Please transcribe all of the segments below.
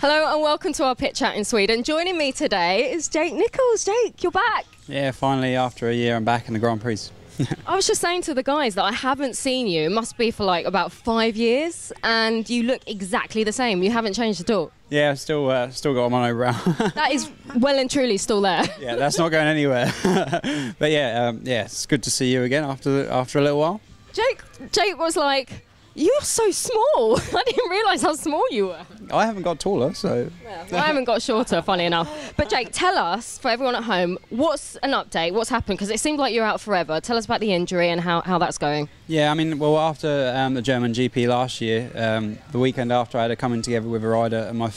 Hello and welcome to our Pit Chat in Sweden. Joining me today is Jake Nicholls. Jake, you're back. Yeah, finally after a year I'm back in the Grand Prix. I was just saying to the guys that I haven't seen you, it must be for like about 5 years, and you look exactly the same. You haven't changed at all. Yeah, I've still got my eyebrow. That is well and truly still there. Yeah, that's not going anywhere. But yeah, it's good to see you again after a little while. Jake was like, "You're so small." I didn't realise how small you were. I haven't got taller, so... Well, I haven't got shorter, funny enough. But Jake, tell us, for everyone at home, what's an update? What's happened? Because it seemed like you're out forever. Tell us about the injury and how that's going. Yeah, I mean, well, after the German GP last year, the weekend after, I had a coming together with a rider, and my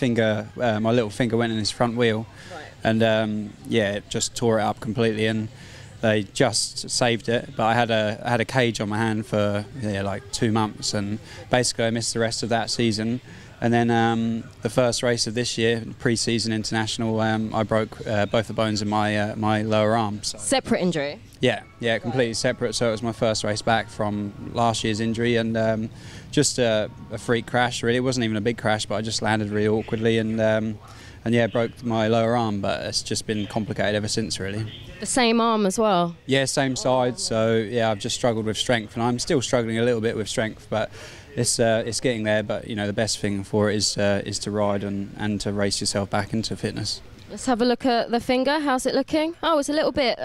little finger went in his front wheel. Right. And yeah, it just tore it up completely, and they just saved it. But I had a cage on my hand for like 2 months, and basically I missed the rest of that season. And then the first race of this year, pre-season international, I broke both the bones in my lower arm. So. Separate injury? Yeah, completely separate. So it was my first race back from last year's injury, and just a freak crash. Really, it wasn't even a big crash, but I just landed really awkwardly, and yeah, broke my lower arm. But it's just been complicated ever since, really. The same arm as well? Yeah, same side. So yeah, I've just struggled with strength, and I'm still struggling a little bit with strength, but it's getting there. But you know, the best thing for it is to ride and to race yourself back into fitness. Let's have a look at the finger. How's it looking? Oh, it's a little bit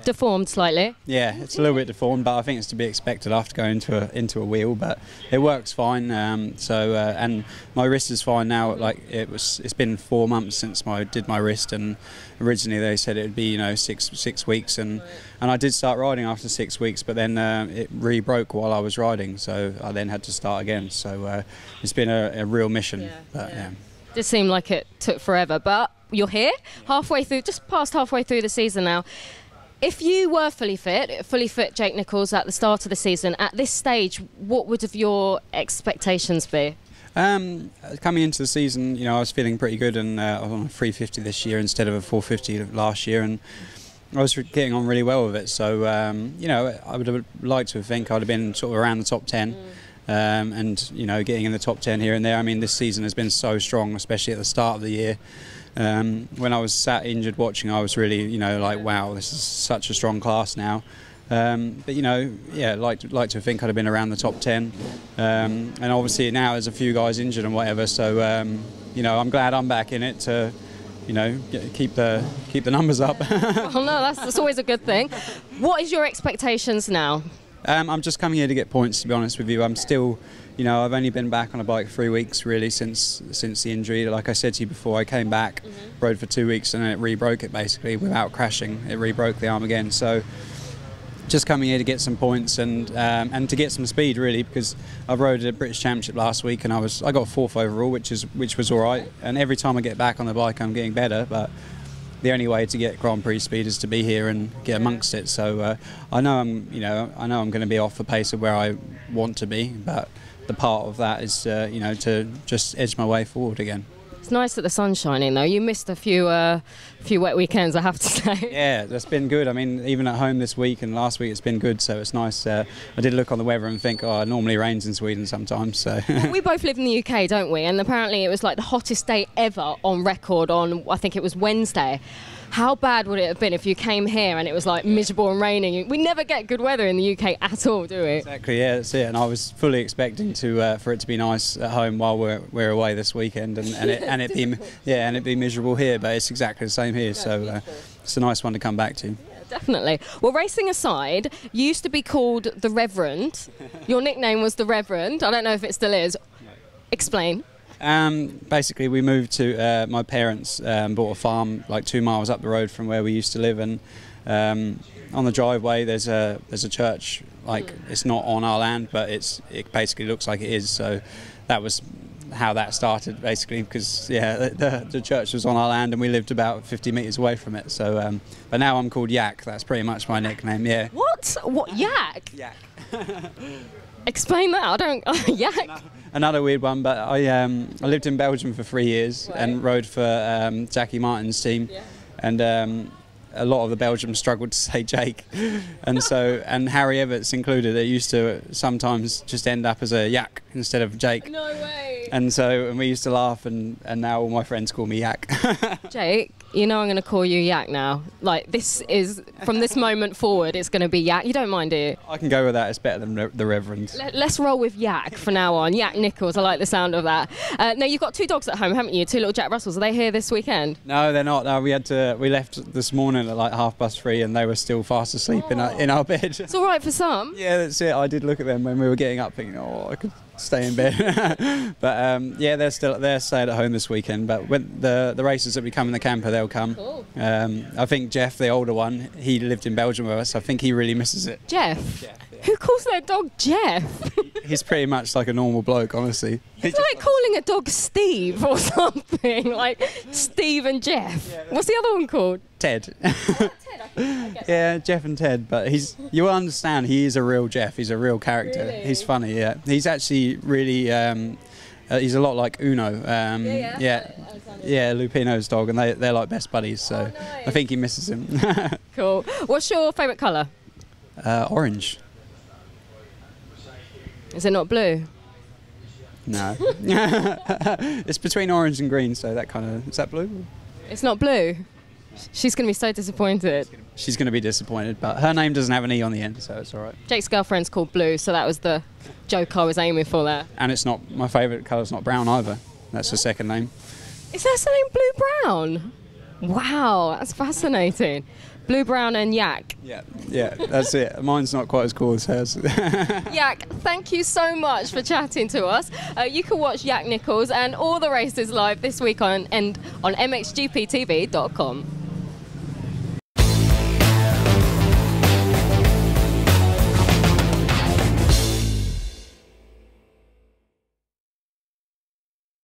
deformed slightly. Yeah, it's a little bit deformed, but I think it's to be expected after going into a wheel. But it works fine. And my wrist is fine now. Like it's been 4 months since I did my wrist, and originally they said it would be 6 weeks, and I did start riding after 6 weeks, but then it re-broke while I was riding, so I then had to start again. So it's been a real mission. Yeah. It did seem like it took forever, but you're here, just past halfway through the season now. If you were fully fit Jake Nicholls at the start of the season, at this stage, what would your expectations be? Coming into the season, I was feeling pretty good, and I was on a 350 this year instead of a 450 last year, and I was getting on really well with it. So, I would have liked to think I'd have been sort of around the top 10. And getting in the top 10 here and there. I mean, this season has been so strong, especially at the start of the year. When I was sat injured watching, I was really like, wow, this is such a strong class now. But like to think I'd have been around the top 10. And obviously now there's a few guys injured and whatever, so I'm glad I'm back in it to keep the numbers up. Well, no, that's always a good thing. What is your expectations now? I'm just coming here to get points, to be honest with you. I'm still, I've only been back on a bike 3 weeks really since the injury. Like I said to you before, I came back, rode for 2 weeks, and then it re-broke it basically without crashing. It re-broke the arm again. So just coming here to get some points and to get some speed really, because I've rode a British Championship last week and I got 4th overall, which was all right. And every time I get back on the bike, I'm getting better. But the only way to get Grand Prix speed is to be here and get amongst it. So I know I'm going to be off the pace of where I want to be, but the part of that is to just edge my way forward again. It's nice that the sun's shining though. You missed a few wet weekends, I have to say. Yeah, that's been good. I mean, even at home this week and last week it's been good, so it's nice. I did look on the weather and think, it normally rains in Sweden sometimes. So we both live in the UK, don't we? And apparently it was like the hottest day ever on record on, I think it was Wednesday. How bad would it have been if you came here and it was like miserable and raining? We never get good weather in the UK at all, do we? Exactly, yeah, that's it. And I was fully expecting for it to be nice at home while we're away this weekend, and it be miserable here. But it's exactly the same here, so it's a nice one to come back to. Yeah, definitely. Well, racing aside, you used to be called the Reverend. Your nickname was the Reverend. I don't know if it still is. Explain. Basically, we moved to my parents bought a farm like 2 miles up the road from where we used to live, and on the driveway there's a church. Like it's not on our land, but it basically looks like it is. So that was how that started, basically, because the church was on our land and we lived about 50 metres away from it. So, but now I'm called Yak. That's pretty much my nickname. Yeah. What Yak? Yak. Explain that. I don't. Yak. Another weird one, but I lived in Belgium for 3 years and rode for Jackie Martin's team, and a lot of the Belgians struggled to say Jake, and Harry Everts included. It used to sometimes just end up as a Yak instead of Jake. No way. And we used to laugh, and now all my friends call me Yak. Jake, you know I'm going to call you Yak now. Like, this is, from this moment forward, it's going to be Yak. You don't mind, do you? I can go with that. It's better than the Reverend. Let's roll with Yak from now on. Yak Nicholls. I like the sound of that. Now, you've got 2 dogs at home, haven't you? 2 little Jack Russells. Are they here this weekend? No, they're not. No, we left this morning at like 3:30, and they were still fast asleep in our bed. It's all right for some. Yeah, that's it. I did look at them when we were getting up, thinking, oh, I could stay in bed. But yeah, they're staying at home this weekend. But when the races that we come in the camper, they'll come. Cool. I think Jeff, the older one, he lived in Belgium with us. I think he really misses it. Jeff? Yeah. Who calls their dog Jeff? He's pretty much like a normal bloke, honestly. It's like calling a dog Steve or something, like Steve and Jeff. Yeah, what's the other one called? Ted. Ted, I guess. Yeah, Jeff and Ted, but you will understand, he is a real Jeff. He's a real character. Really? He's funny, yeah. He's actually really, he's a lot like Uno. Yeah, Lupino's dog, and they're like best buddies, so nice. I think he misses him. Cool. What's your favourite colour? Orange. Is it not blue? No. It's between orange and green, so that kind of... Is that blue? It's not blue. She's going to be so disappointed. She's going to be disappointed, but her name doesn't have an E on the end, so it's all right. Jake's girlfriend's called Blue, so that was the joke I was aiming for there. And it's not... My favourite colour's not brown either. That's the second name. Is there something blue-brown? Wow, that's fascinating. Blue, brown and Yak. Yeah, that's it. Mine's not quite as cool as hers. Yak, thank you so much for chatting to us. You can watch Yak Nicholls and all the races live this week on MXGPTV.com.